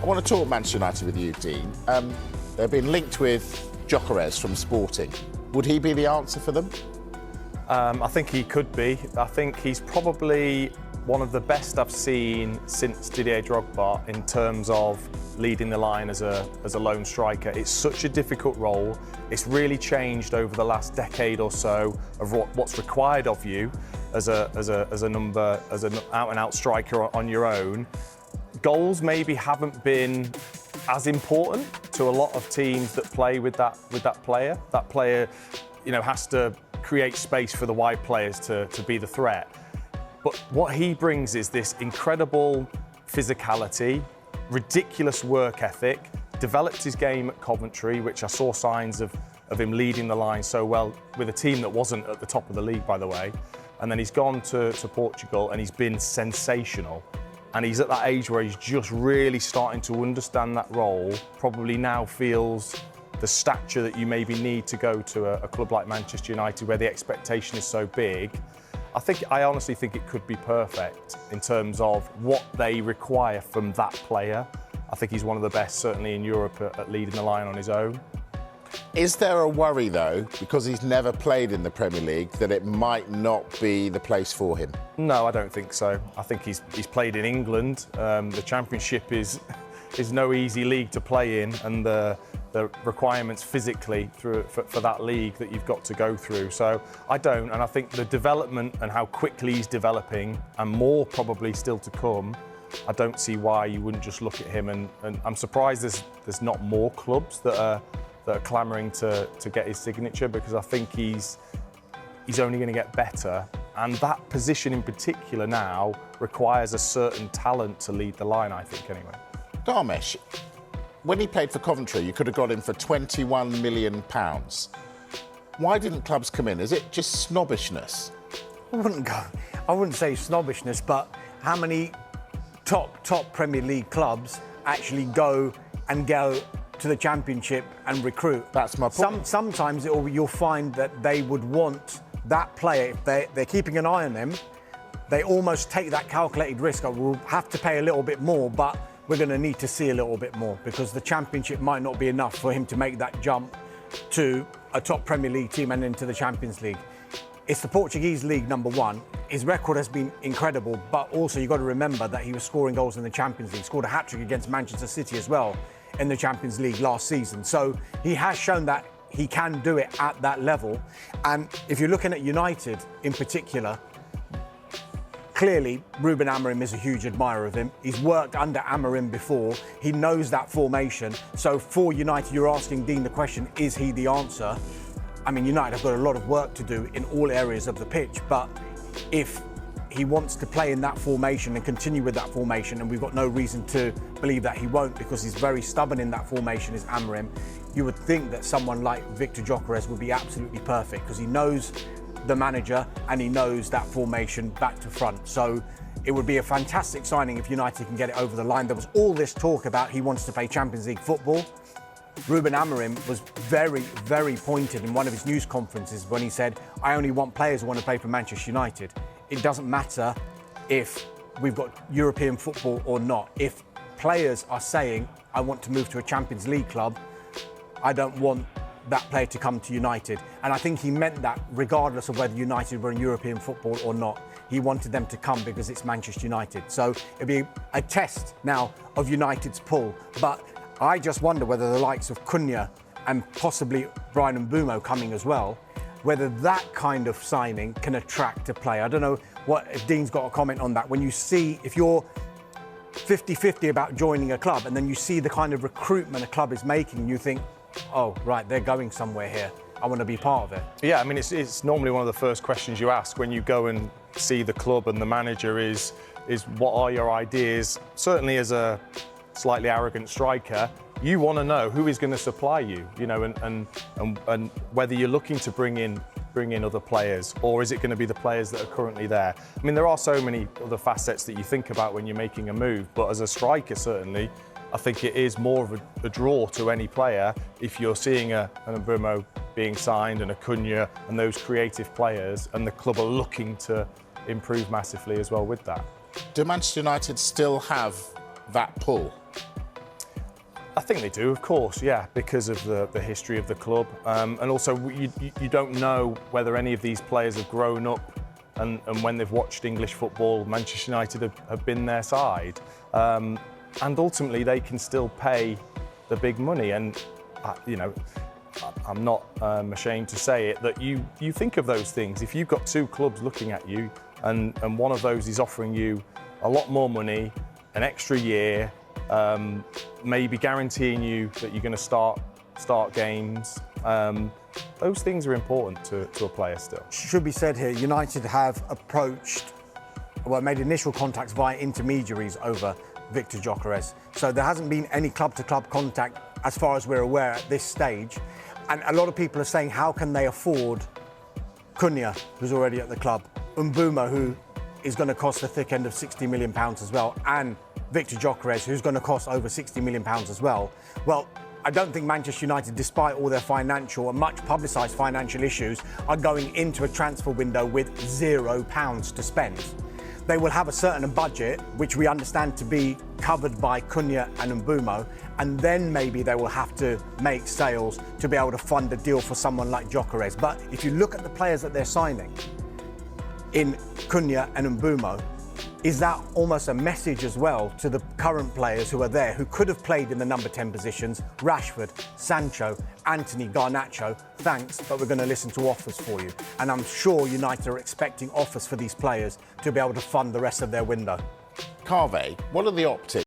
I want to talk Manchester United with you, Dean. They've been linked with Gyokeres from Sporting. Would he be the answer for them? I think he could be. I think he's probably one of the best I've seen since Didier Drogba in terms of leading the line as a lone striker. It's such a difficult role. It's really changed over the last decade or so of what's required of you as an out-and-out striker on your own. Goals maybe haven't been as important to a lot of teams that play with that player. That player, has to create space for the wide players to be the threat. But what he brings is this incredible physicality, ridiculous work ethic, developed his game at Coventry, which I saw signs of him leading the line so well with a team that wasn't at the top of the league, by the way. And then he's gone to Portugal and he's been sensational. And he's at that age where he's just really starting to understand that role, probably now feels the stature that you maybe need to go to a club like Manchester United where the expectation is so big. I honestly think it could be perfect in terms of what they require from that player. I think he's one of the best, certainly in Europe, at leading the line on his own. Is there a worry, though, because he's never played in the Premier League, that it might not be the place for him? No, I don't think so. I think he's played in England. The Championship is no easy league to play in, and the requirements physically for that league that you've got to go through. So I don't, and I think the development and how quickly he's developing, and more probably still to come, I don't see why you wouldn't just look at him. And I'm surprised there's not more clubs that are clamouring to get his signature, because I think he's only going to get better. And that position in particular now requires a certain talent to lead the line, I think, anyway. Dharmesh, when he played for Coventry, you could have got him for £21 million. Why didn't clubs come in? Is it just snobbishness? I wouldn't say snobbishness, but how many top Premier League clubs actually go to the Championship and recruit? That's my point. Sometimes you'll find that they would want that player, if they're keeping an eye on them, they almost take that calculated risk of, we'll have to pay a little bit more, but we're going to need to see a little bit more, because the Championship might not be enough for him to make that jump to a top Premier League team and into the Champions League. It's the Portuguese league, number one. His record has been incredible, but also you've got to remember that he was scoring goals in the Champions League, scored a hat-trick against Manchester City as well in the Champions League last season. So he has shown that he can do it at that level. And if you're looking at United in particular, clearly, Ruben Amorim is a huge admirer of him. He's worked under Amorim before. He knows that formation. So for United, you're asking Dean the question, is he the answer? I mean, United have got a lot of work to do in all areas of the pitch, but if he wants to play in that formation and continue with that formation, and we've got no reason to believe that he won't, because he's very stubborn in that formation, is Amorim, you would think that someone like Viktor Gyökeres would be absolutely perfect, because he knows the manager and he knows that formation back to front. So it would be a fantastic signing if United can get it over the line. There was all this talk about he wants to play Champions League football. Ruben Amorim was very, very pointed in one of his news conferences when he said, I only want players who want to play for Manchester United. It doesn't matter if we've got European football or not. If players are saying, I want to move to a Champions League club, I don't want that player to come to United. And I think he meant that regardless of whether United were in European football or not. He wanted them to come because it's Manchester United. So it'll be a test now of United's pull. But I just wonder whether the likes of Cunha and possibly Bryan Mbeumo coming as well, whether that kind of signing can attract a player. I don't know if Dean's got a comment on that. When you see, if you're 50-50 about joining a club and then you see the kind of recruitment a club is making, you think, oh, right, they're going somewhere here. I want to be part of it. Yeah, I mean, it's normally one of the first questions you ask when you go and see the club and the manager is what are your ideas? Certainly as a slightly arrogant striker, you want to know who is going to supply you, and whether you're looking to bring in other players, or is it going to be the players that are currently there? I mean, there are so many other facets that you think about when you're making a move, but as a striker, certainly, I think it is more of a draw to any player if you're seeing an Mbueumo being signed and a Cunha and those creative players, and the club are looking to improve massively as well with that. Do Manchester United still have that pull? think they do, of course, yeah, because of the history of the club. And also, you don't know whether any of these players have grown up and when they've watched English football, Manchester United have been their side. And ultimately, they can still pay the big money. And, you know, I'm not ashamed to say it, that you think of those things. If you've got two clubs looking at you and one of those is offering you a lot more money, an extra year, maybe guaranteeing you that you're going to start games, those things are important to a player still. Should be said here, United have made initial contacts via intermediaries over Viktor Gyökeres. So there hasn't been any club-to-club contact as far as we're aware at this stage. And a lot of people are saying, how can they afford Cunha, who's already at the club, Mbueumo, who is going to cost the thick end of £60 million as well, and Viktor Gyökeres, who's going to cost over £60 million as well. Well, I don't think Manchester United, despite all their financial and much publicised financial issues, are going into a transfer window with £0 to spend. They will have a certain budget, which we understand to be covered by Cunha and Mbueumo, and then maybe they will have to make sales to be able to fund a deal for someone like Gyökeres. But if you look at the players that they're signing in Cunha and Mbueumo, is that almost a message as well to the current players who are there, who could have played in the number 10 positions? Rashford, Sancho, Anthony, Garnacho, thanks, but we're going to listen to offers for you. And I'm sure United are expecting offers for these players to be able to fund the rest of their window. Carve, what are the optics?